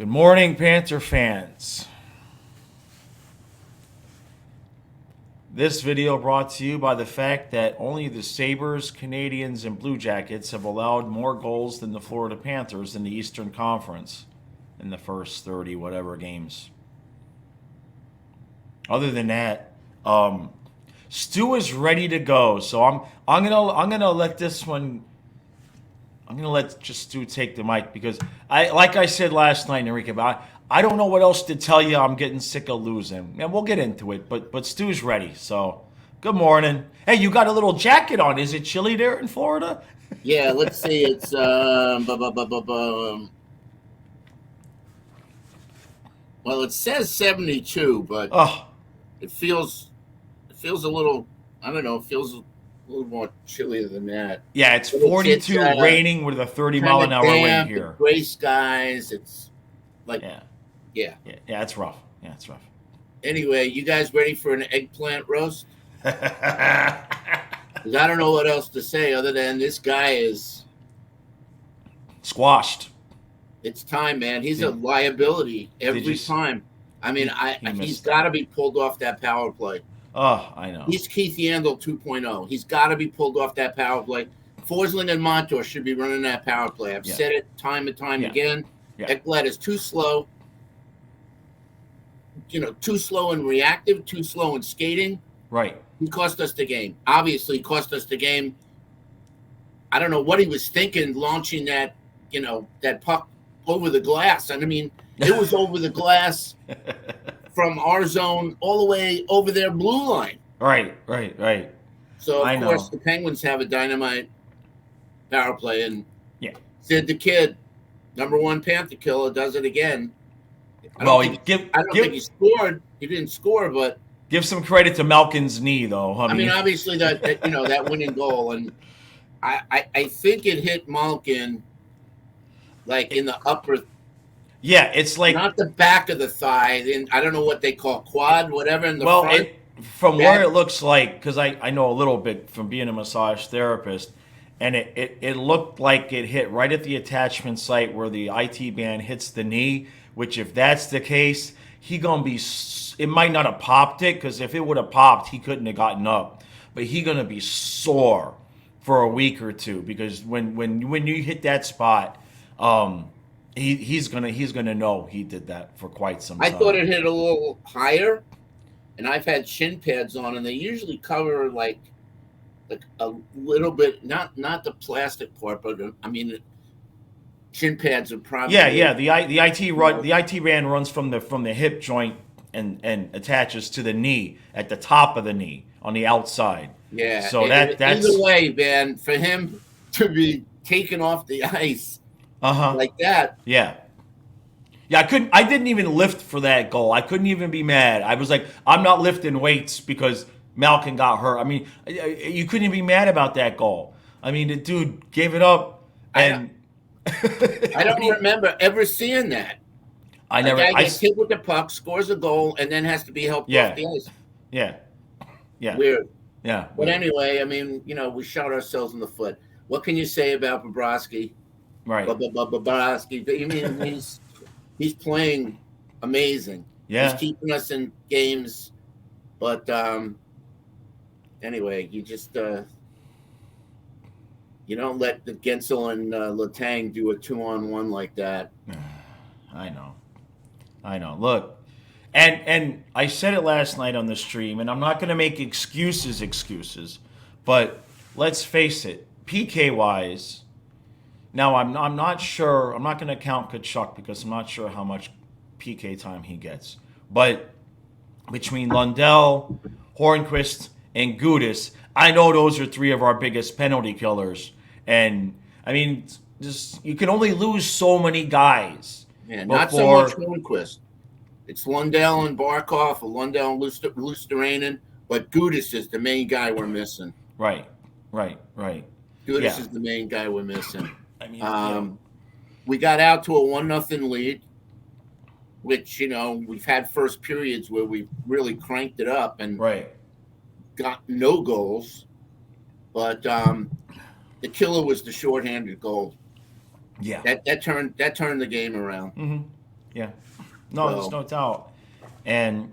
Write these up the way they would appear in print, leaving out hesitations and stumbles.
Good morning, Panther fans. This video brought to you by the fact that only the Sabres, Canadians, and Blue Jackets have allowed more goals than the Florida Panthers in the Eastern Conference in the first 30 whatever games. Other than that, Stu is ready to go. So I'm gonna let this one. I'm gonna let just Stu take the mic because like I said last night, Enrique, but I don't know what else to tell you. I'm getting sick of losing, and we'll get into it. But Stu's ready. So good morning. Hey, you got a little jacket on. Is it chilly there in Florida? Yeah, let's see. It's well, it says 72, but Oh, it feels a little. I don't know. It feels a little more chillier than that. yeah, it's But it's 42, raining with a 30 kind mile an of hour wind damp and here. gray skies. It's like Yeah, yeah. yeah, it's rough. Yeah, it's rough. Anyway, you guys ready for an eggplant roast? 'Cause I don't know what else to say other than this guy is. Squashed. It's time, man. He's a Did, liability did you? every time. I mean, He he's missed got to that. be pulled off that power play. Oh, I know. He's Keith Yandel 2.0. He's got to be pulled off that power play. Forsling and Montour should be running that power play. I've Yeah, said it time and time yeah, again. yeah. Ekblad is too slow, too slow and reactive, too slow in skating. Right. He cost us the game. Obviously, he cost us the game. I don't know what he was thinking launching that puck over the glass. And I mean, it was over the glass from our zone all the way over their blue line. Right. So of I course know. the Penguins have a dynamite power play, and Yeah. Sid the Kid, number one Panther killer, does it again. I don't Well, think give I don't think give he scored. He didn't score, but give some credit to Malkin's knee, though. I I mean, mean, obviously that winning goal, and I think it hit Malkin like in it, the upper, yeah, it's like not the back of the thigh. In I don't know what they call quad, whatever in the well, front. it from where That it looks like because I know a little bit from being a massage therapist, and it looked like it hit right at the attachment site where the IT band hits the knee. Which, if that's the case, he gonna be. It might not have popped it because if it would have popped, he couldn't have gotten up. But he gonna be sore for a week or two because when you hit that spot, um, he's gonna know he did that for quite some I thought time. it hit a little higher, and I've had shin pads on, and they usually cover like a little bit, not the plastic part, but I mean, shin pads are Yeah. probably The IT you run know the IT band runs from the hip joint and attaches to the knee at the top of the knee on the outside. yeah. So Either that's way, man, for him to be taken off the ice uh-huh. like that, Yeah. Yeah, I didn't even lift for that goal. I couldn't even be mad. I was like, I'm not lifting weights because Malkin got hurt. I mean, you couldn't even be mad about that goal. I mean, the dude gave it up I don't and I what do don't you, remember ever seeing that. I A never guy gets hit with the puck, scores a goal, and then has to be helped off yeah. the ice. Yeah. Yeah. Weird. Yeah, But weird. anyway, I mean, we shot ourselves in the foot. What can you say about Bobrovsky? Right. Bobrovsky. I mean, he's playing amazing. He's Yeah. keeping us in games. But anyway, you don't let the Gensel and Letang do a 2-on-1 like that. I know. I know. Look, and I said it last night on the stream, and I'm not going to make excuses, but let's face it, PK wise. Now I'm not sure. I'm not going to count Kachuk because I'm not sure how much PK time he gets. But between Lundell, Hornquist, and Gudis, I know those are three of our biggest penalty killers. And I mean, just you can only lose so many guys Yeah, not so much before. Hornquist. It's Lundell and Barkov, or Lundell and Lusterainen, but Gudis is the main guy we're missing. Right, right. Gudis Yeah, is the main guy we're missing. I mean, Um, we got out to a 1-0 lead, which we've had first periods where we've really cranked it up and right. got no goals. But the killer was the shorthanded goal. Yeah. That turned the game around. Hmm. Yeah. No, there's no doubt. And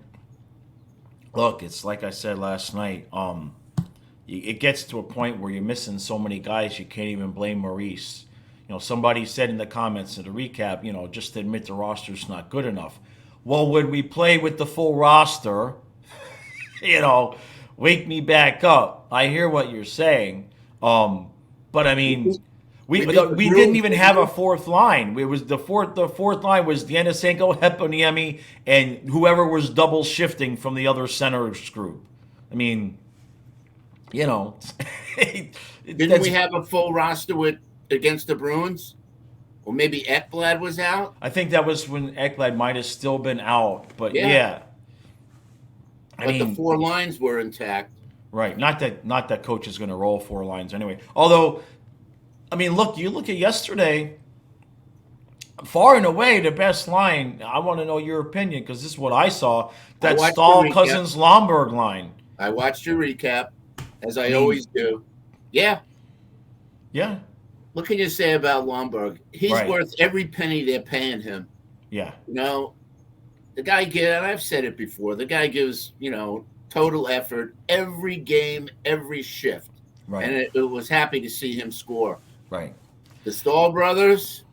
look, it's like I said last night. It gets to a point where you're missing so many guys you can't even blame Maurice. Somebody said in the comments in the recap, just admit the roster's not good enough. Well, when we play with the full roster, you know, wake me back up. I hear what you're saying, but I mean, we We beat the we didn't Bruins, even didn't have we? a fourth line. It was the fourth line was Denisenko, Heponiemi, and whoever was double shifting from the other centers group. I mean, you know, Didn't we have a full roster with against the Bruins? Or maybe Ekblad was out? I think that was when Ekblad might have still been out, but Yeah. yeah, I But the mean, four lines were intact. right. Not that coach is going to roll four lines anyway. Although, I mean, you look at yesterday. Far and away the best line. I want to know your opinion because this is what I saw. I That watched Stahl the recap. Cousins Lomberg line. I watched your recap, as I mean- always do. Yeah. Yeah, What can you say about Lombard? He's Right. worth every penny they're paying him. yeah, You know, the guy and I've said it before, the guy gives, total effort every game, every shift. right, And it was happy to see him score. right. The Stahl brothers,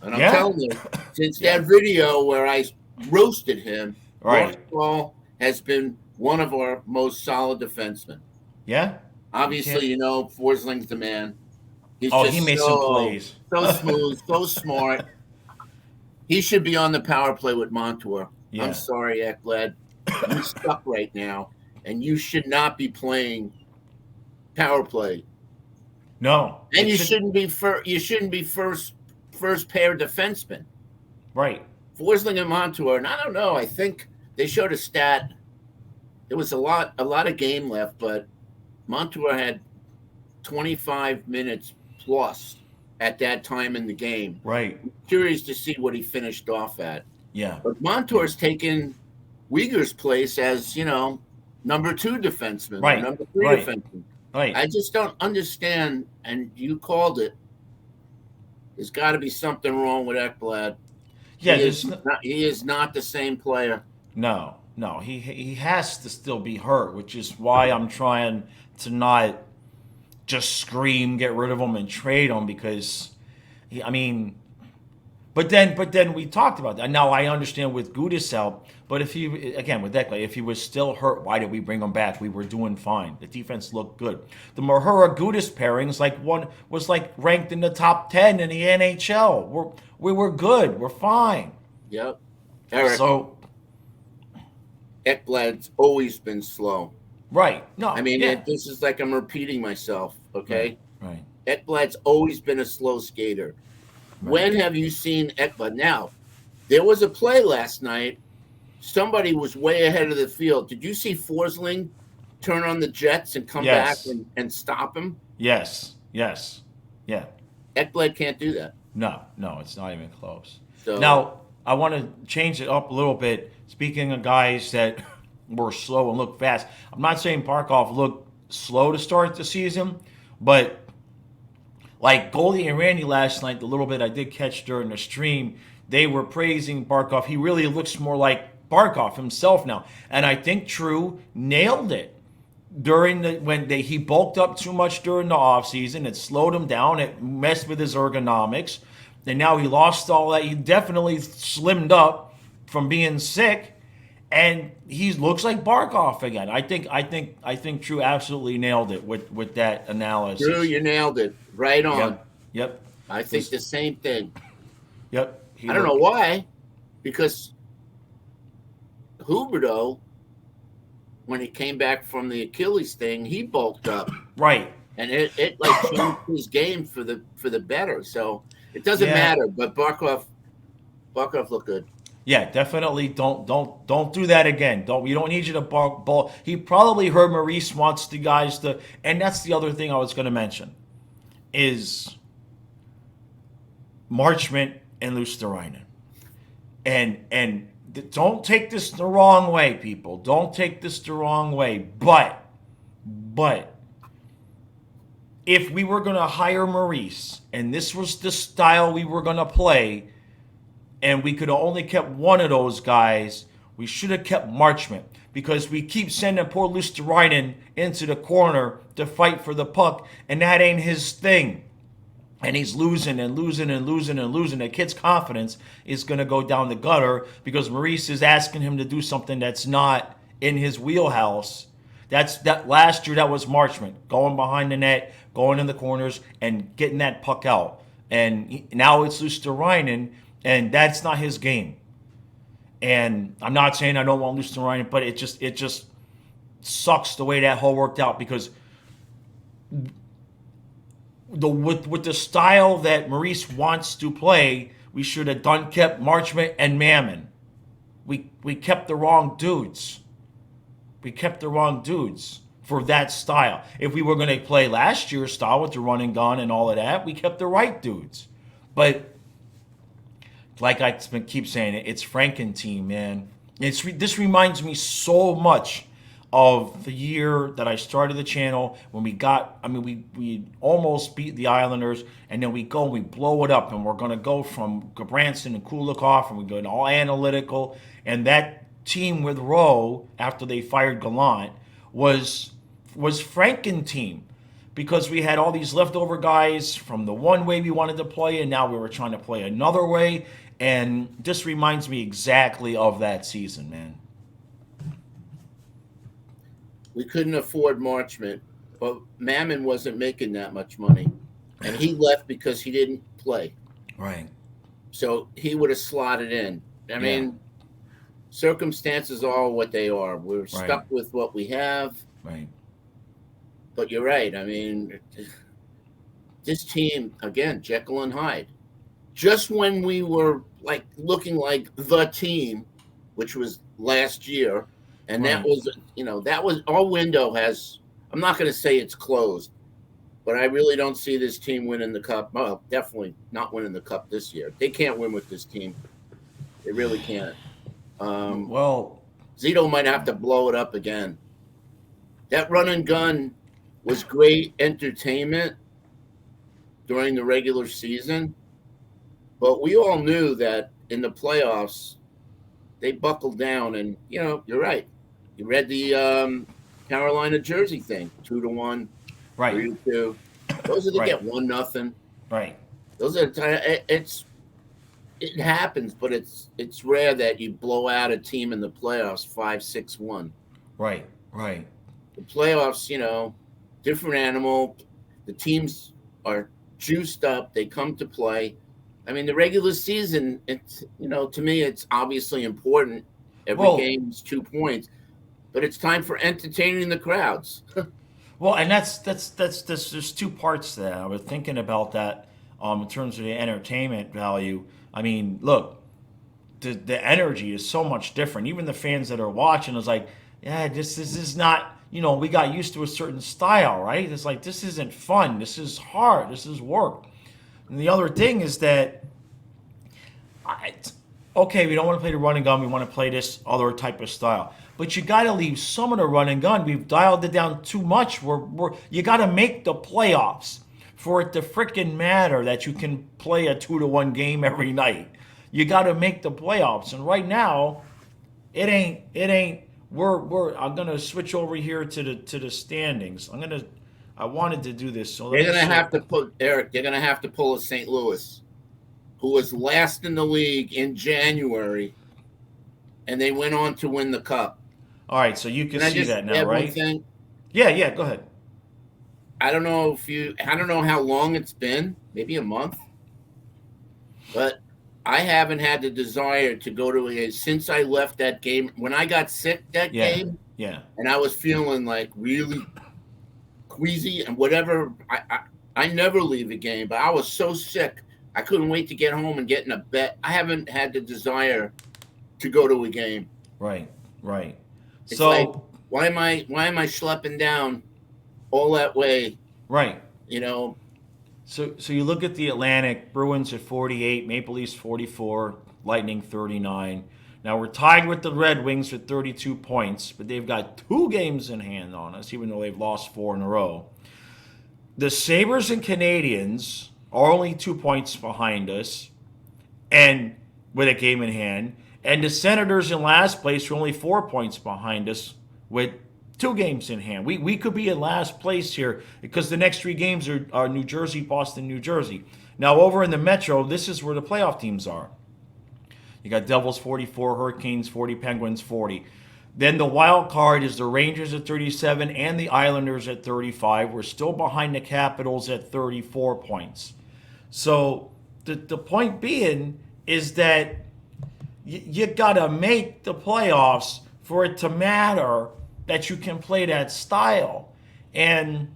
and I'm Yeah. telling you, since that video where I roasted him, Right. Stahl has been one of our most solid defensemen. Yeah. Obviously, Forsling's the man. He's Oh, just he made some plays. so smooth, so smart. He should be on the power play with Montour. Yeah. I'm sorry, Ekblad. You're stuck right now, and you should not be playing power play. No. And It you should- shouldn't be first pair defenseman. Right. Forsling and Montour, and I don't know. I think they showed a stat. There was a lot of game left, but Montour had 25 minutes plus at that time in the game. Right. Curious to see what he finished off at. Yeah. But Montour's taken Uyghur's place as, number 2 defenseman, Right, or number 3 right. defenseman. Right. I just don't understand, and you called it. There's got to be something wrong with Ekblad. Yeah. He is not the same player. No. He has to still be hurt, which is why I'm trying to not just scream, get rid of him and trade him because, But then we talked about that. Now I understand with Gudis out, but with Ekblad, if he was still hurt, why did we bring him back? We were doing fine. The defense looked good. The Mahura Gudis pairings was ranked in the top 10 in the NHL. We were good. We're fine. Yep. Eric, So Ekblad's always been slow. right. No. I mean, yeah. this is like I'm repeating myself, okay? Right. Ekblad's always been a slow skater. Right. When have you seen Ekblad? Now, there was a play last night. Somebody was way ahead of the field. Did you see Forsling turn on the Jets and come Yes. back and stop him? Yes. Yeah. Ekblad can't do that. No, it's not even close. So Now, I want to change it up a little bit. Speaking of guys that were slow and look fast, I'm not saying Barkov looked slow to start the season, but like Goldie and Randy last night, the little bit I did catch during the stream, they were praising Barkov. He really looks more like Barkov himself now. And I think True nailed it. He bulked up too much during the offseason. It slowed him down. It messed with his ergonomics. And now he lost all that. He definitely slimmed up from being sick. And he looks like Barkov again. I think True absolutely nailed it with that analysis. Drew, you nailed it. Right on. Yep. I think the same thing. Yep. I don't know why, because Huberto, when he came back from the Achilles thing, he bulked up, Right. and it like changed his game for the better. So it doesn't Yeah. matter. But Barkov looked good. Yeah, definitely don't do that again. We don't need you to ball. He probably heard Maurice wants the guys to, and that's the other thing I was going to mention, is Marchment and Luosterainen. And don't take this the wrong way, people. Don't take this the wrong way. But if we were going to hire Maurice and this was the style we were going to play, and we could have only kept one of those guys. We should have kept Marchment because we keep sending poor Luosterainen into the corner to fight for the puck, and that ain't his thing. And he's losing and losing and losing and losing. The kid's confidence is going to go down the gutter because Maurice is asking him to do something that's not in his wheelhouse. That last year that was Marchment going behind the net, going in the corners, and getting that puck out. And now it's Luosterainen, and that's not his game. And I'm not saying I don't want Luosterainen, but it just sucks the way that whole worked out because with the style that Maurice wants to play, we should have kept Marchment and Mammon. We kept the wrong dudes. We kept the wrong dudes for that style. If we were going to play last year's style with the run and gun and all of that, we kept the right dudes. But like I keep saying, it's Franken team, man. This reminds me so much of the year that I started the channel when we almost beat the Islanders, and then we go and we blow it up, and we're going to go from Gabranson and Kulikov, and we go all analytical, and that team with Rowe, after they fired Gallant, was Franken team because we had all these leftover guys from the one way we wanted to play, and now we were trying to play another way, and this reminds me exactly of that season, man. We couldn't afford Marchment, but Mammon wasn't making that much money, and he left because he didn't play. Right. So he would have slotted in. I mean, circumstances are what they are. We're stuck with what we have. Right. But you're right. I mean, this team, again, Jekyll and Hyde. Just when we were like looking like the team, which was last year, and that was, that was our window has, I'm not going to say it's closed, but I really don't see this team winning the cup. Well, definitely not winning the cup this year. They can't win with this team. They really can't. Zito might have to blow it up again. That run and gun was great entertainment during the regular season, but we all knew that in the playoffs, they buckled down, and, you're right. You read the Carolina Jersey thing, 2-1, right? 3-2. Those are the get 1-0. Right. Those are it happens, but it's rare that you blow out a team in the playoffs 5-6-1. Right. Right. The playoffs, different animal. The teams are juiced up. They come to play. I mean, the regular season, it's to me, it's obviously important. Every game's 2 points. But it's time for entertaining the crowds. Well, and that's there's two parts to that. I was thinking about that in terms of the entertainment value. I mean, look, the energy is so much different. Even the fans that are watching is like, yeah, this is not, we got used to a certain style, right? It's like, this isn't fun. This is hard. This is work. And the other thing is that, we don't want to play the run and gun. We want to play this other type of style. But you got to leave some of the run and gun. We've dialed it down too much. You got to make the playoffs for it to frickin' matter that you can play a 2-1 game every night. You got to make the playoffs. And right now, it ain't. I'm gonna switch over here to the standings. I wanted to do this. So they're gonna have to put Eric. They're gonna have to pull a St. Louis, who was last in the league in January, and they went on to win the cup. All right, so you can see that now, right? Yeah, go ahead. I don't know how long it's been, maybe a month, but I haven't had the desire to go to a since I left that game. When I got sick game, and I was feeling like really queasy and whatever. I never leave a game, but I was so sick I couldn't wait to get home and get in a bet. I haven't had the desire to go to a game. Right. It's like, why am I schlepping down all that way? Right. So you look at the Atlantic, Bruins at 48, Maple Leafs 44, Lightning 39. Now we're tied with the Red Wings with 32 points, but they've got 2 games in hand on us, even though they've lost 4 in a row. The Sabres and Canadiens are only 2 points behind us, and with a game in hand. And the Senators in last place are only 4 points behind us with 2 games in hand. We could be in last place here because the next 3 games are New Jersey, Boston, New Jersey. Now, over in the Metro, this is where the playoff teams are. You got Devils 44, Hurricanes 40, Penguins 40. Then the wild card is the Rangers at 37 and the Islanders at 35. We're still behind the Capitals at 34 points. So the point being is that you got to make the playoffs for it to matter that you can play that style. And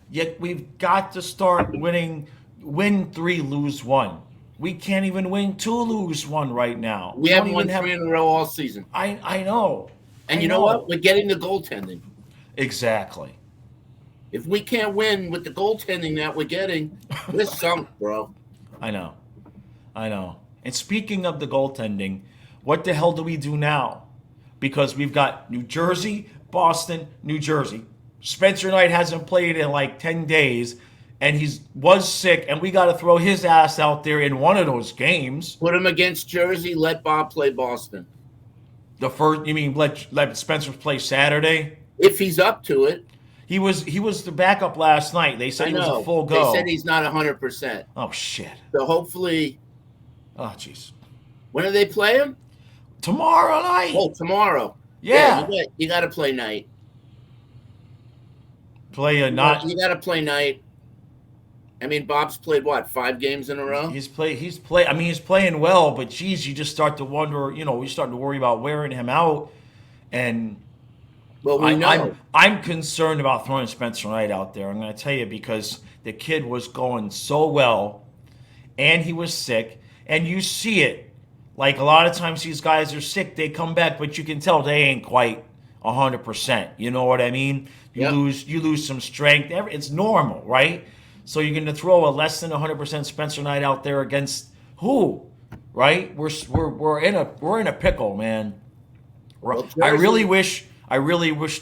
yet we've got to start winning, win 3, lose 1. We can't even win 2, lose 1 right now. We haven't won 3 in a row all season. I know. And you know what? We're getting the goaltending. Exactly. If we can't win with the goaltending that we're getting, we're sunk, bro. I know. And speaking of the goaltending, what the hell do we do now? Because we've got New Jersey, Boston, New Jersey. Spencer Knight hasn't played in like 10 days, and was sick, and we got to throw his ass out there in one of those games. Put him against Jersey, let Bob play Boston. The first, you mean let Spencer play Saturday? If he's up to it. He was the backup last night. They said he was a full go. They said he's not 100%. Oh, shit. So hopefully. Oh, jeez. When do they play him? Tomorrow night. Oh, tomorrow. Yeah. You got to play night. You got to play night. I mean, Bob's played what, 5 games in a row? He's playing well, but geez, you just start to wonder. We start to worry about wearing him out, and well, I'm concerned about throwing Spencer Knight out there. I'm going to tell you because the kid was going so well, and he was sick, and you see it. Like a lot of times, these guys are sick, they come back, but you can tell they ain't quite 100%. You know what I mean? You lose some strength. It's normal, right? So you're going to throw a less than 100% Spencer Knight out there against who, right? We're in a pickle, man. Well, I really wish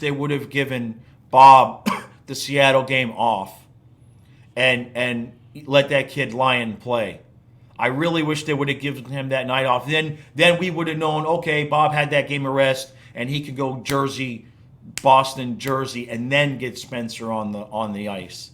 they would have given Bob the Seattle game off, and let that kid Lyon play. I really wish they would have given him that night off. Then we would have known, okay, Bob had that game of rest, and he could go Jersey, Boston, Jersey, and then get Spencer on the ice.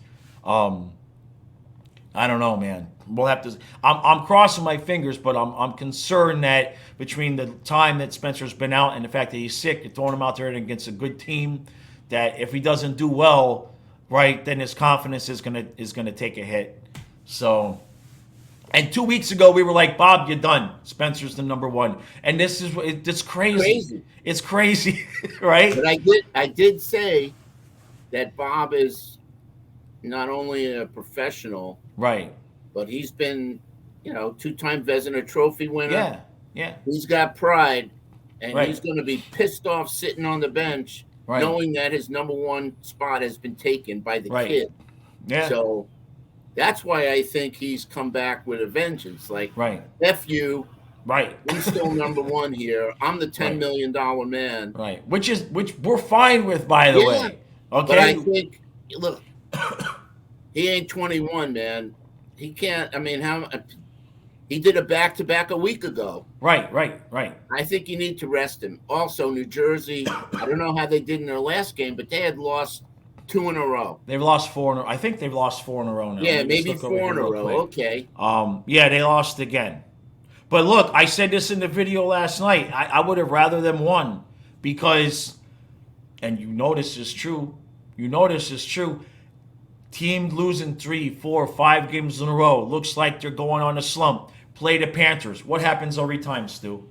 I don't know, man. We'll have to. I'm crossing my fingers, but I'm concerned that between the time that Spencer's been out and the fact that he's sick, you're throwing him out there against a good team, that if he doesn't do well, right, then his confidence is gonna take a hit. So, and 2 weeks ago we were like, Bob, you're done. Spencer's the number 1, and it's crazy. It's crazy, right? But I did say that Bob is not only a professional. Right. But he's been, 2-time Vezina Trophy winner. Yeah. He's got pride, and he's going to be pissed off sitting on the bench, knowing that his number 1 spot has been taken by the kid. Yeah. So that's why I think he's come back with a vengeance. Like, F you. Right. I'm still number 1 here. I'm the $10 million man. Right. Which we're fine with, by the way. Okay. But I think, look. He ain't 21, man. He can't. I mean, he did a back-to-back a week ago. Right. I think you need to rest him. Also, New Jersey, I don't know how they did in their last game, but they had lost 2 in a row. They've lost 4 in a row. I think they've lost 4 in a row now. Yeah, maybe 4 in a row. Okay. Yeah, they lost again. But look, I said this in the video last night. I would have rather them won because, and you know this is true. Team losing 3, 4, 5 games in a row. Looks like they're going on a slump. Play the Panthers. What happens every time, Stu?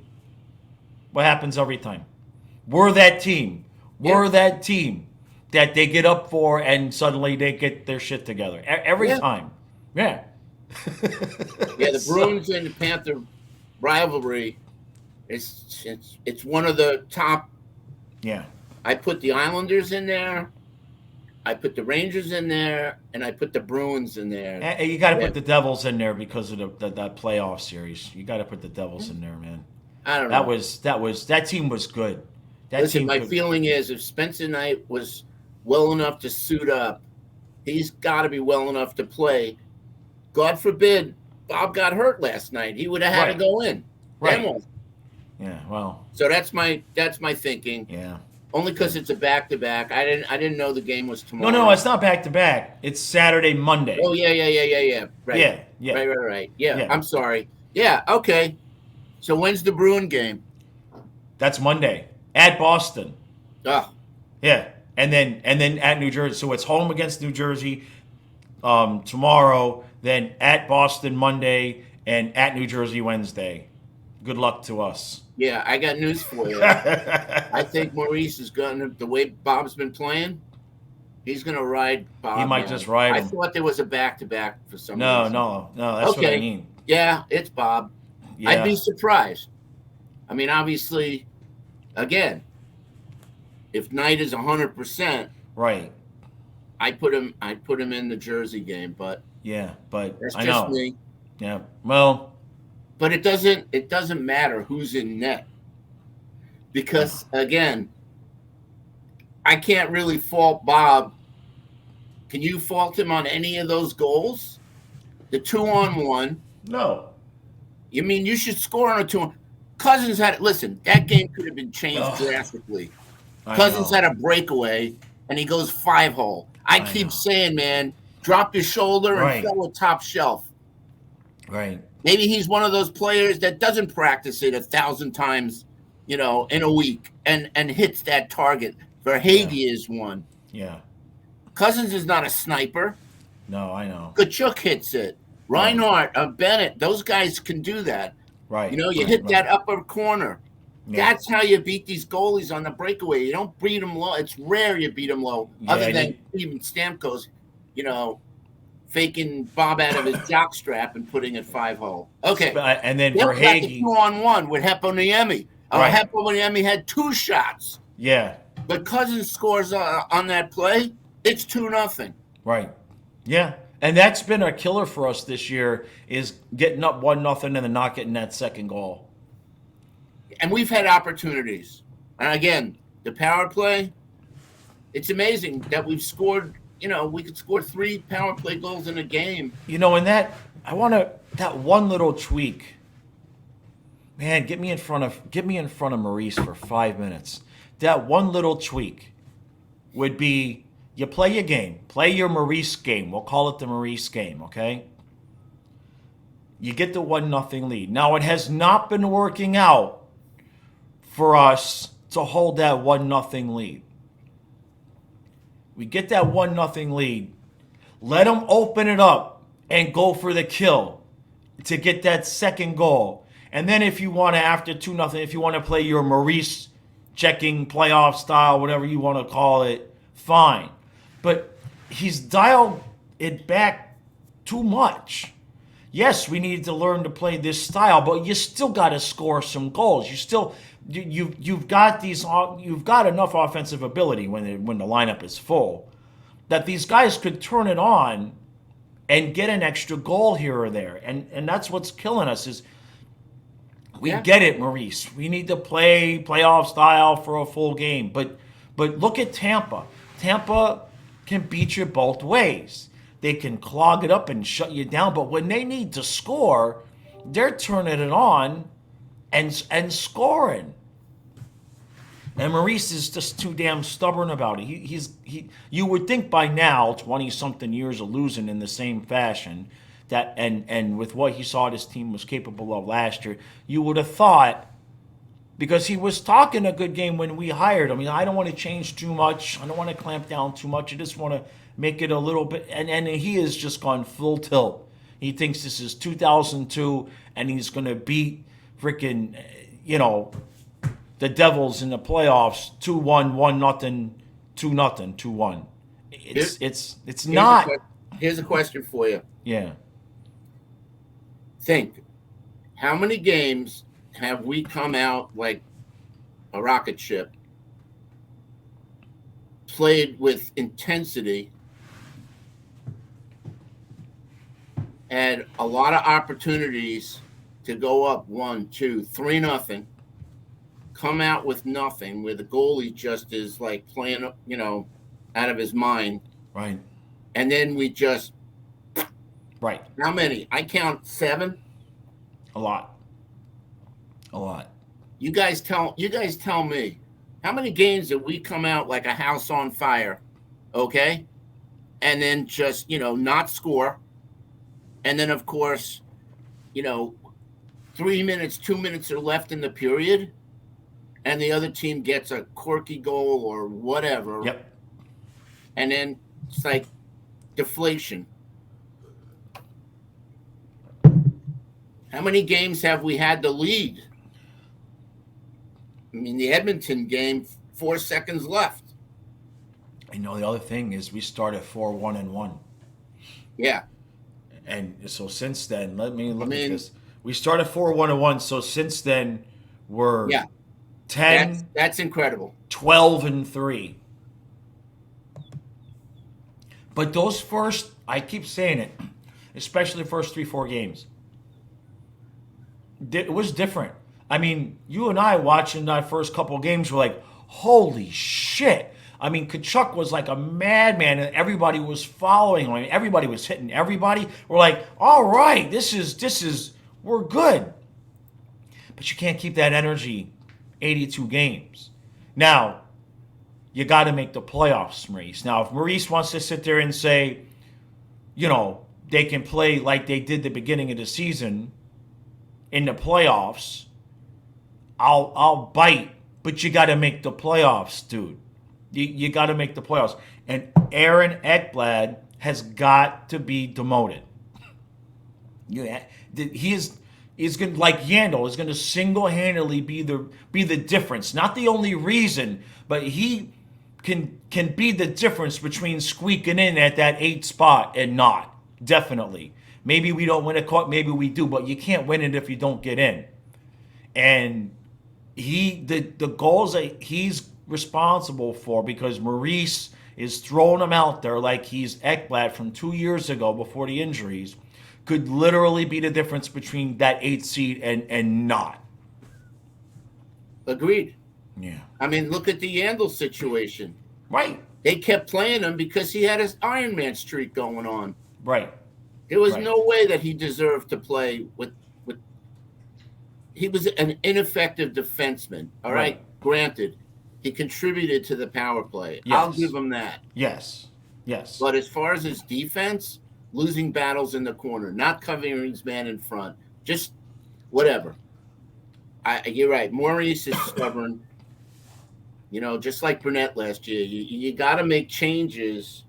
What happens every time? We're that team. We're that team that they get up for and suddenly they get their shit together. Every time. Yeah. The Bruins and the Panther rivalry, it's one of the top. Yeah. I put the Islanders in there. I put the Rangers in there, and I put the Bruins in there. And you got to put the Devils in there because of that playoff series. You got to put the Devils in there, man. I don't know. That team was good. My feeling is if Spencer Knight was well enough to suit up, he's got to be well enough to play. God forbid Bob got hurt last night. He would have had to Right. go in. Right. Then what? Yeah. Well. So that's my thinking. Yeah. Only because it's a back-to-back. I didn't know the game was No, tomorrow. no, it's not back to back. It's Saturday, Monday. Oh yeah. Right. Yeah. Yeah. Right. Yeah. Yeah. I'm sorry. Yeah. Okay. So when's the Bruin game? That's Monday at Boston. Oh, Yeah. And then at New Jersey. So it's home against New Jersey tomorrow, then at Boston Monday, and at New Jersey Wednesday. Good luck to us. yeah. I got news for you. I think Maurice is going to, the way Bob's been playing, he's going to ride Bob. He might man. just ride I him. thought there was a back-to-back for some No, reason. no. That's what I Okay. mean. Yeah, it's Bob. Yeah. I'd be surprised. I mean, obviously, again, if Knight is 100%, Right. I put him in the Jersey game, but Yeah. But that's I just know. me. Yeah. Well. But it doesn't matter who's in net, because again, I can't really fault Bob. Can you fault him on any of those goals? The 2-on-1. No. You mean you should score on a 2-on? Cousins had, listen, that game could have been changed Ugh. drastically. I Cousins know. had a breakaway and he goes 5-hole. I keep know. saying, man, drop your shoulder and Right. throw a top shelf. Right. Maybe he's one of those players that doesn't practice it 1,000 times, in a week and hits that target. Verhage is one. Yeah. Cousins is not a sniper. No, I know. Kachuk hits it. Reinhardt, Bennett, those guys can do that. Right. You right, hit right. that upper corner. Yeah. That's how you beat these goalies on the breakaway. You don't beat them low. It's rare you beat them low, Yeah, other than even Stamkos, faking Bob out of his jockstrap and putting it 5-hole. Okay. And then Then we got the Verhage. 2-on-1 with Heponiemi. Right. Heponiemi had 2 shots, Yeah. but Cousins scores on that play. It's 2-0. Right. Yeah. And that's been a killer for us this year, is getting up 1-0 and then not getting that second goal. And we've had opportunities. And again, the power play, it's amazing that we've scored, we could score 3 power play goals in a game. And that one little tweak. Man, get me in front of Maurice for 5 minutes. That one little tweak would be, you play your game. Play your Maurice game. We'll call it the Maurice game, okay? You get the 1-0 lead. Now, it has not been working out for us to hold that 1-0 lead. We get that 1-0 lead. Let them open it up and go for the kill to get that second goal. And then if you want to, after 2-0, if you want to play your Maurice checking playoff style, whatever you want to call it, fine. But he's dialed it back too much. Yes, we need to learn to play this style, but you still got to score some goals. You've got enough offensive ability when the lineup is full that these guys could turn it on and get an extra goal here or there. And that's what's killing us is we get it, Maurice. We need to play playoff style for a full game. But look at Tampa. Tampa can beat you both ways. They can clog it up and shut you down. But when they need to score, they're turning it on and scoring. And Maurice is just too damn stubborn about it. You would think by now, 20-something years of losing in the same fashion, that and with what he saw his team was capable of last year, you would have thought, because he was talking a good game when we hired him. I don't want to change too much. I don't want to clamp down too much. I just want to make it a little bit. And he has just gone full tilt. He thinks this is 2002, and he's going to beat freaking, the Devils in the playoffs 2-1, 1-0, 2-0, 2-1. It's not. Here's a question for you. Yeah. Think, how many games have we come out like a rocket ship, played with intensity, had a lot of opportunities to go up 1, 2, 3-0, come out with nothing, where the goalie just is like playing, out of his mind, Right. and then we just Right. How many? I count 7. A lot. A lot. You guys tell me, how many games did we come out like a house on fire, okay? And then just, not score. And then of course, you know, 3 minutes, 2 minutes are left in the period, and the other team gets a quirky goal or whatever, Yep. and then it's like deflation. How many games have we had the lead? I mean, the Edmonton game, 4 seconds left. You know, the other thing is we started 4-1-1. Yeah. And so since then, let me look I mean, at this. We started 4-1-1. So since then, we're yeah, 10, that's incredible. 12-3. But those first, I keep saying it, especially the first 3-4 games, it was different. I mean, you and I watching that first couple of games were like, holy shit. I mean, Kachuk was like a madman, and everybody was following him. I mean, everybody was hitting everybody. We're like, all right, we're good. But you can't keep that energy 82 games. Now, you got to make the playoffs, Maurice. Now, if Maurice wants to sit there and say, they can play like they did the beginning of the season in the playoffs, I'll bite. But you got to make the playoffs, dude. You got to make the playoffs. And Aaron Ekblad has got to be demoted. He is going, like Yandel, is going to single-handedly be the difference. Not the only reason, but he can be the difference between squeaking in at that 8th spot and not. Definitely. Maybe we don't win a cup, maybe we do, but you can't win it if you don't get in. And the goals that he's responsible for, because Maurice is throwing him out there like he's Ekblad from 2 years ago before the injuries, could literally be the difference between that 8th seed and not. Agreed. Yeah. I mean, look at the Yandel situation. Right. They kept playing him because he had his Iron Man streak going on. Right. There was Right. no way that he deserved to play with. He was an ineffective defenseman. All right. Granted, he contributed to the power play. Yes. I'll give him that. Yes. Yes. But as far as his defense, losing battles in the corner, not covering his man in front, just whatever. You're right. Maurice is stubborn. Just like Burnett last year. You got to make changes,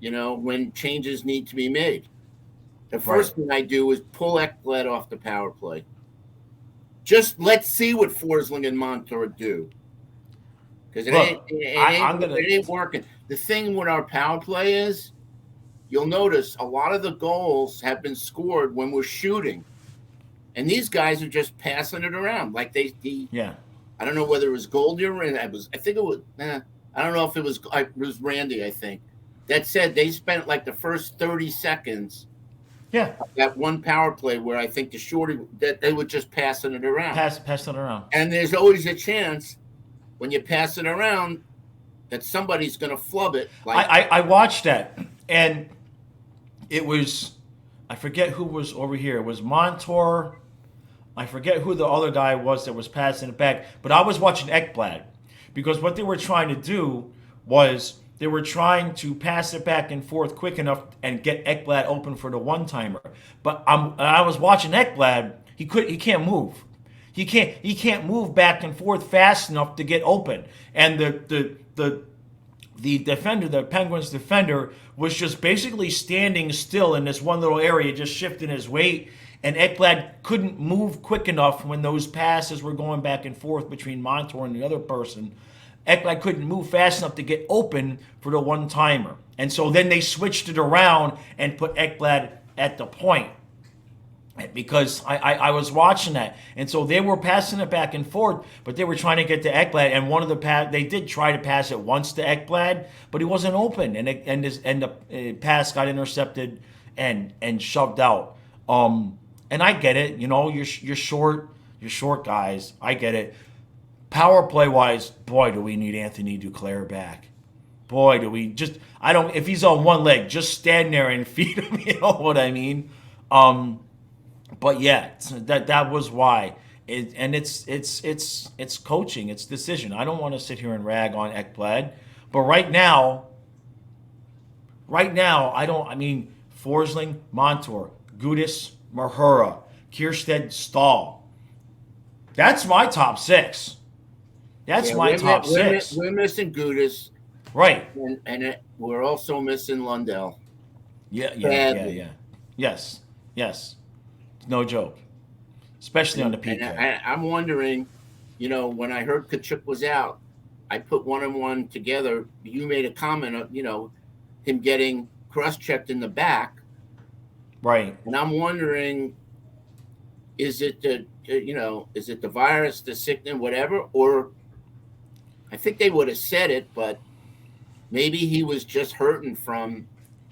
when changes need to be made. The first thing I do is pull Ekblad off the power play. Just let's see what Forsling and Montour do. Because it ain't working. The thing with our power play is, you'll notice a lot of the goals have been scored when we're shooting. And these guys are just passing it around. Like yeah. I don't know whether it was Goldie or Randy. I think it was, I don't know if it was Randy, I think. That said, they spent like the first 30 seconds. Yeah. That one power play where I think the shorty, that they were just passing it around. Passing it around. And there's always a chance when you pass it around that somebody's going to flub it. I watched that, and it was, I forget who was over here. It was Montour. I forget who the other guy was that was passing it back. But I was watching Ekblad, because what they were trying to do was they were trying to pass it back and forth quick enough and get Ekblad open for the one-timer. But I was watching Ekblad. He can't move. He can't move back and forth fast enough to get open. And the defender, the Penguins defender, was just basically standing still in this one little area, just shifting his weight. And Ekblad couldn't move quick enough when those passes were going back and forth between Montour and the other person. Ekblad couldn't move fast enough to get open for the one-timer. And so then they switched it around and put Ekblad at the point. Because I was watching that. And so they were passing it back and forth, but they were trying to get to Ekblad. And one of the they did try to pass it once to Ekblad, but he wasn't open. And the pass got intercepted and shoved out. And I get it. You're short guys. I get it. Power play wise, boy, do we need Anthony Duclair back. boy, do we just, I don't, if he's on one leg, just stand there and feed him, you know what I mean? But yeah, that was why. It's coaching, it's decision. I don't want to sit here and rag on Ekblad, but right now, I mean, Forsling, Montour, Gudis, Mahura, Kierstead, Stahl. That's my top six. That's my top six. We're missing Gudis, Right. and we're also missing Lundell. Yeah. Yes. No joke. Especially on the PK. And I'm wondering, when I heard Kachuk was out, I put one and one together. You made a comment of, him getting cross-checked in the back. Right. And I'm wondering, is it the virus, the sickness, whatever, or I think they would have said it, but maybe he was just hurting from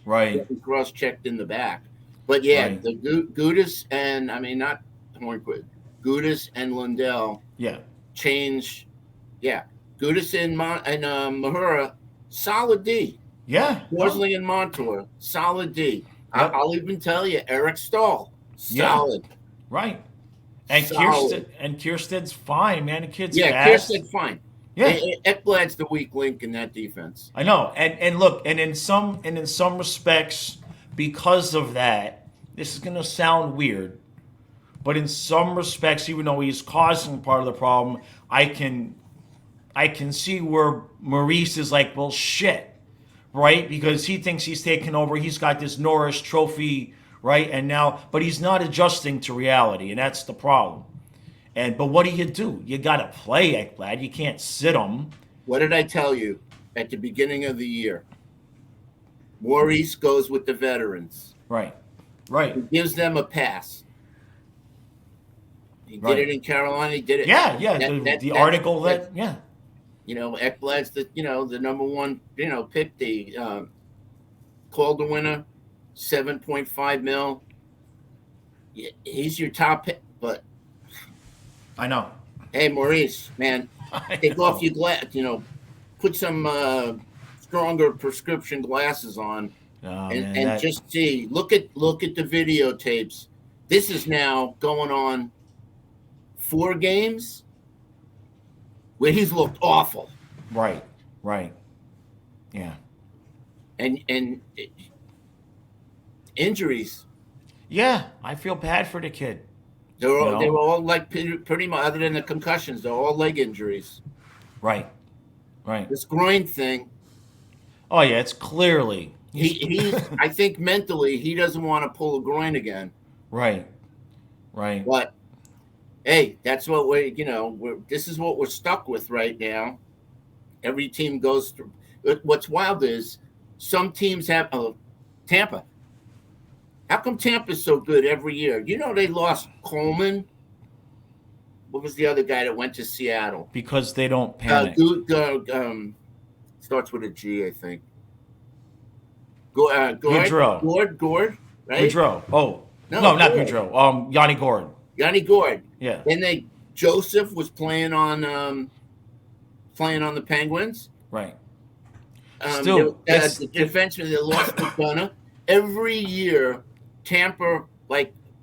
getting cross-checked in the back. But yeah, the Gudis and not Hornquist, Gudis and Lundell. Yeah. Change. Yeah, Gudis and Mahura, solid D. Yeah. Forsling and Montour, solid D. Yep. I'll even tell you, Eric Stahl, solid. Yeah. Right. And Kierstead's fine, man. The kid's fast. Kierstead's fine. Yeah. Ekblad's the weak link in that defense. I know. And look, and in some respects, because of that, this is gonna sound weird, but in some respects, even though he's causing part of the problem, I can see where Maurice is like, well, shit, right? Because he thinks he's taken over. He's got this Norris Trophy, right? And now, but he's not adjusting to reality, and that's the problem. But what do? You got to play Ekblad. You can't sit him. What did I tell you at the beginning of the year? Maurice goes with the veterans. Right. He gives them a pass. He did it in Carolina. He did it. Yeah. The article that. Ekblad's the number one pick. The Calder winner, $7.5 million. He's your top pick, but I know. Hey, Maurice, man, take off your glass. Put some stronger prescription glasses on, just see. Look at the videotapes. This is now going on 4 games where he's looked awful. Right. Yeah. And injuries. Yeah, I feel bad for the kid. They were all like pretty much, other than the concussions, they're all leg injuries. Right. This groin thing. Oh yeah, it's clearly he. I think mentally he doesn't want to pull a groin again. Right. But hey, that's what this is what we're stuck with right now. Every team goes through. What's wild is some teams have Tampa. How come Tampa's so good every year? They lost Coleman. What was the other guy that went to Seattle? Because they don't panic. Starts with a G, I think. Gord, right? Goudreau. Oh, no, not Goudreau. Yanni Gord. Yeah. Then Joseph was playing on the Penguins. Right. The defenseman that lost McDonough. Every year, Tampa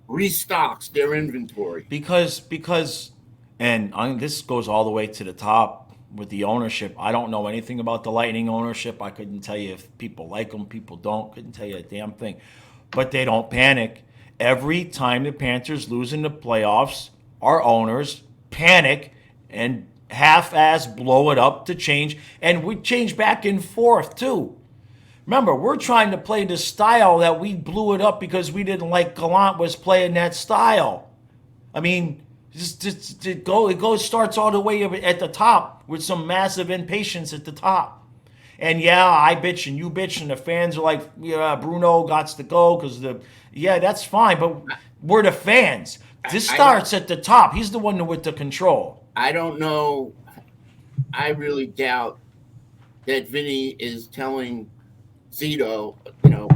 restocks their inventory because and this goes all the way to the top with the ownership. I don't know anything about the Lightning ownership. I couldn't tell you if people like them, people don't. Couldn't tell you a damn thing. But they don't panic. Every time the Panthers lose in the playoffs, our owners panic and half-ass blow it up to change, and we change back and forth too. Remember, we're trying to play the style that we blew it up because we didn't like Gallant was playing that style. I mean, it starts all the way at the top with some massive impatience at the top. And yeah, I bitch and you bitch, and the fans are like, yeah, Bruno got to go because that's fine, but we're the fans. This starts at the top. He's the one with the control. I don't know. I really doubt that Vinny is telling Zito,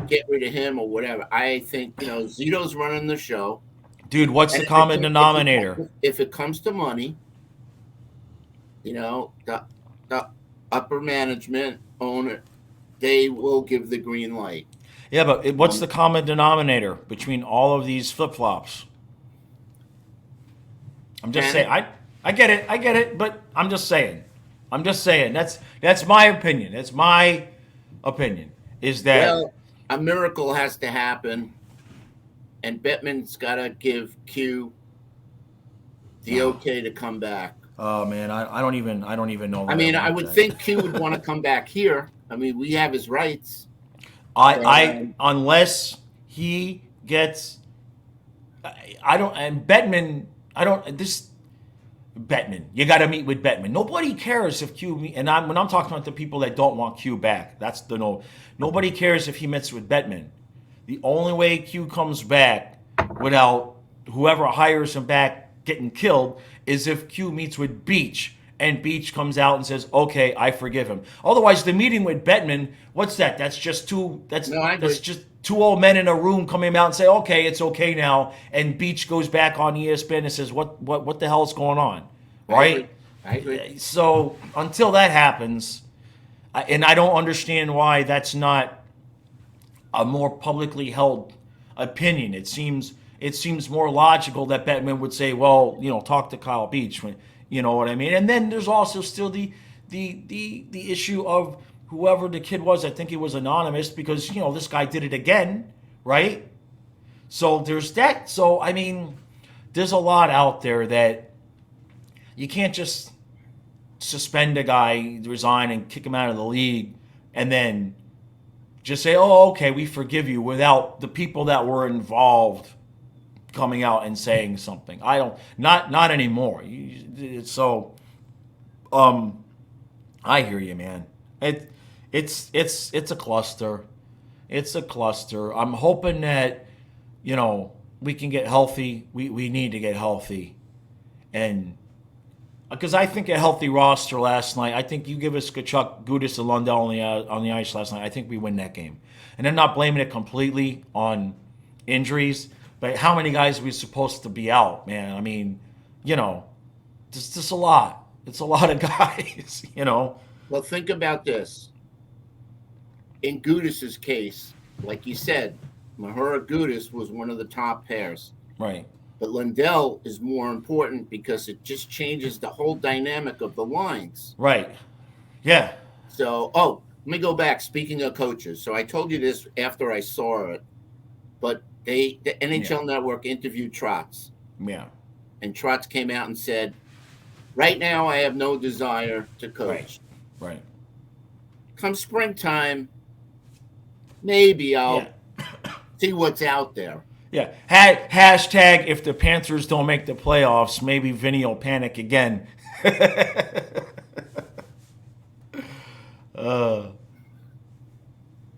get rid of him or whatever. I think, Zito's running the show. Dude, what's the common denominator? If it comes to money, the upper management, owner, they will give the green light. Yeah, but what's the common denominator between all of these flip flops? I'm just saying. Panic. I get it. I get it. But I'm just saying. I'm just saying. That's my opinion. That's my opinion. Is that Well, a miracle has to happen, and Bettman's got to give Q the okay to come back. oh man, I don't even know. I That mean, I want would that. think Q would want to come back here. I mean, we have his rights. I unless he gets, I don't. And Bettman, I don't. This Bettman, you got to meet with Bettman. Nobody cares if Q. And when I'm talking about the people that don't want Q back, that's the no. Nobody cares if he meets with Bettman. The only way Q comes back without whoever hires him back getting killed is if Q meets with Beach and Beach comes out and says, "Okay, I forgive him." Otherwise, the meeting with Bettman, what's that? That's just two. No, I agree. That's just two old men in a room coming out and say, "Okay, it's okay now." And Beach goes back on ESPN and says, "What the hell's going on?" Right? I agree. So until that happens, and I don't understand why that's not a more publicly held opinion. It seems more logical that Bettman would say, "Well, talk to Kyle Beach," when you know what I mean. And then there's also still the issue of whoever the kid was. I think he was anonymous because this guy did it again, right? So there's that. So I mean, there's a lot out there that you can't just suspend a guy, resign, and kick him out of the league, and then just say, "Oh, okay, we forgive you," without the people that were involved coming out and saying something. I don't, not anymore. So, I hear you, man. It's a cluster. It's a cluster. I'm hoping that we can get healthy. We need to get healthy, and because I think a healthy roster last night. I think you give us Kachuk, Gudis, and Lundell on the ice last night. I think we win that game, and I'm not blaming it completely on injuries. But how many guys are we supposed to be out, man? I mean, just a lot. It's a lot of guys, Well, think about this. In Gudis's case, like you said, Mahura Gudis was one of the top pairs. Right. But Lundell is more important because it just changes the whole dynamic of the lines. Right. Yeah. So, let me go back. Speaking of coaches, so I told you this after I saw it, but the NHL Network interviewed Trotz, Yeah. and Trotz came out and said, "Right now, I have no desire to coach. Right. Come springtime, maybe I'll Yeah. see what's out there." Yeah. Hashtag if the Panthers don't make the playoffs, maybe Vinny will panic again.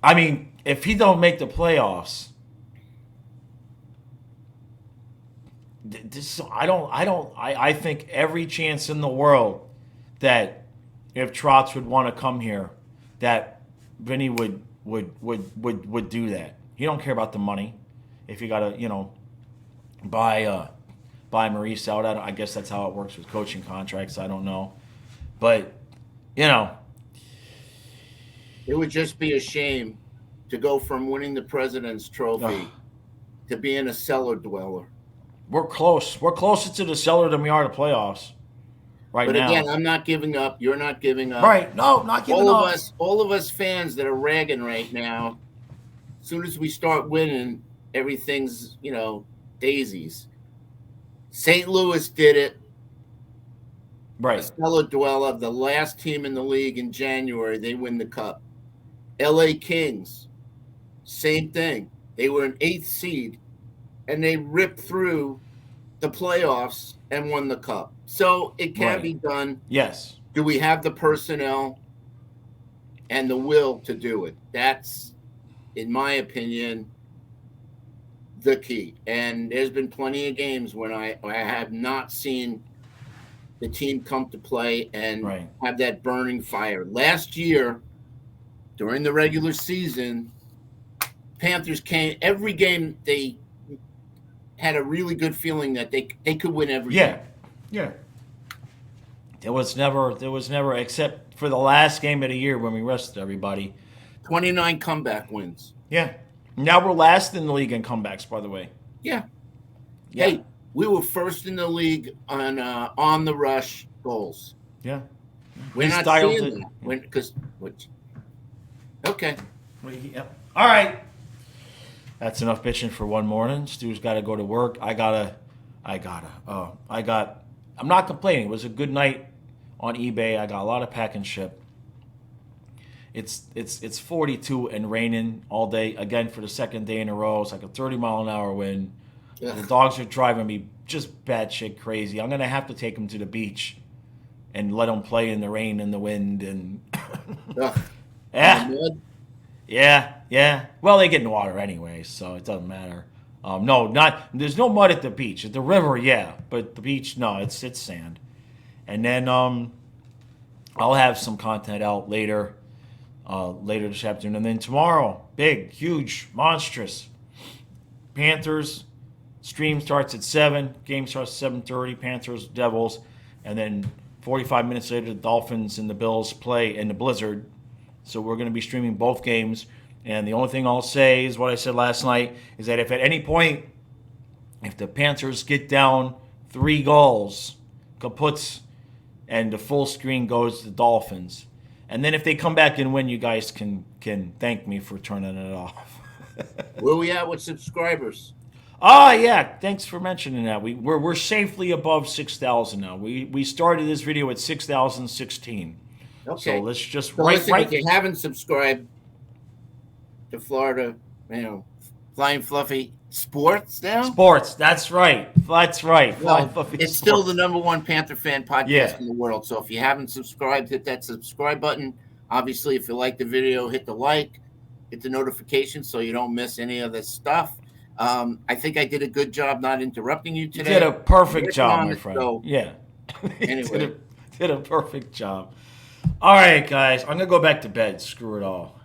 I mean, if he don't make the playoffs, I think every chance in the world that if Trotz would want to come here, that Vinny would do that. He don't care about the money. If you gotta, buy Maurice out, I guess that's how it works with coaching contracts. I don't know, but It would just be a shame to go from winning the President's Trophy to being a cellar dweller. we're close. We're closer to the cellar than we are to playoffs right But now. again, I'm not giving up. You're not giving up. Right? No, not giving up. All of us fans that are ragging right now, as soon as we start winning, everything's, daisies. St. Louis did it. A Right. cellar dweller, the last team in the league in January, they win the cup. LA Kings, same thing. They were an 8th seed, and they ripped through the playoffs and won the cup. So it can Right. be done. Yes. Do we have the personnel and the will to do it? That's, in my opinion, the key. And there's been plenty of games when I have not seen the team come to play and Right. have that burning fire. Last year, during the regular season, Panthers came every game. They had a really good feeling that they could win every game. Yeah. There was never, except for the last game of the year when we rested everybody. 29 comeback wins. Yeah. Now we're last in the league in comebacks, by the way. Yeah. Yeah. Hey, we were first in the league on the rush goals. Yeah. We're He's not dialed seeing it. that because okay. Yep. All right. That's enough bitching for one morning. Stu's got to go to work. I'm not complaining. It was a good night on eBay. I got a lot of pack and ship. It's 42 and raining all day again for the second day in a row. It's like a 30-mile-an-hour wind. Ugh. The dogs are driving me just batshit crazy. I'm gonna have to take them to the beach and let them play in the rain and the wind and Ugh. yeah. Yeah. Well, they get in the water anyway, so it doesn't matter. There's no mud at the beach. At the river, yeah, but the beach, no, it's sand. And then I'll have some content out later this afternoon. And then tomorrow, big, huge, monstrous. Panthers stream starts at 7. Game starts at 7:30. Panthers, Devils, and then 45 minutes later, the Dolphins and the Bills play in the blizzard. So we're going to be streaming both games. And the only thing I'll say is what I said last night, is that if at any point, if the Panthers get down 3 goals, kaputs, and the full screen goes to the Dolphins. And then if they come back and win, you guys can thank me for turning it off. Where we at with subscribers? Oh, yeah. Thanks for mentioning that. We're safely above 6,000 now. We started this video at 6,016. Okay. So let's just So listen, if you haven't subscribed to Florida, Flying Fluffy Sports now. Sports. That's right. Well, it's still the #1 Panther fan podcast in the world. So if you haven't subscribed, hit that subscribe button. Obviously, if you like the video, hit the like, hit the notification so you don't miss any of this stuff. I think I did a good job not interrupting you today. You did a perfect job, my friend. So, yeah. Anyway. did a perfect job. All right, guys. I'm going to go back to bed. Screw it all.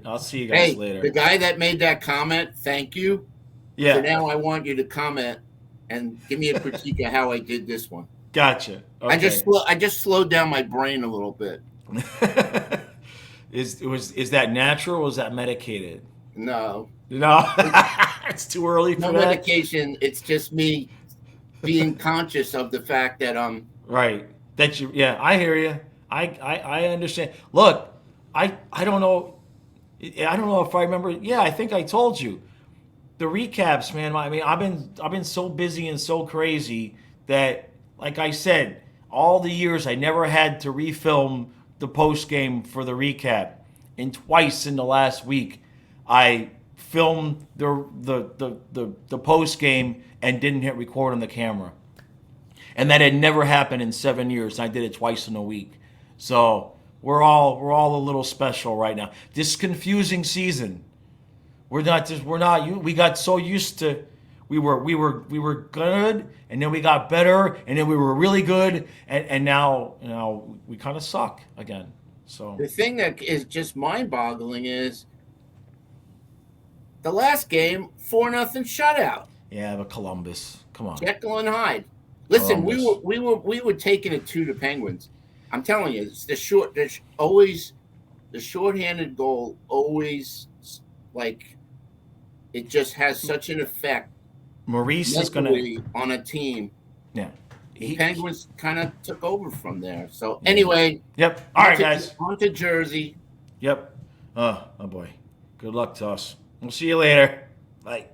I'll see you guys later. The guy that made that comment, thank you. Yeah. So now I want you to comment and give me a critique of how I did this one. Gotcha. Okay. I just slowed down my brain a little bit. Is that natural or was that medicated? No. It's too early for no that. medication. It's just me being conscious of the fact that right. That you. Yeah, I hear you. I understand. Look, I don't know. I don't know if I remember. Yeah, I think I told you. The recaps, man. I mean, I've been so busy and so crazy that, like I said, all the years I never had to refilm the post game for the recap. And twice in the last week, I filmed the post game and didn't hit record on the camera. And that had never happened in 7 years. I did it twice in a week. So we're all a little special right now. This confusing season. We got so used to we were good, and then we got better, and then we were really good, and now we kind of suck again. So the thing that is just mind-boggling is the last game 4-0 shutout. Yeah, but Columbus, come on. Jekyll and Hyde. Listen, Columbus. we were taking it to the Penguins. I'm telling you, it's the shorthanded goal always, like, it just has such an effect. Maurice is going to on a team. Yeah. The Penguins kind of took over from there. So anyway. Yep. All right, guys. On to Jersey. Yep. Oh boy. Good luck to us. We'll see you later. Bye.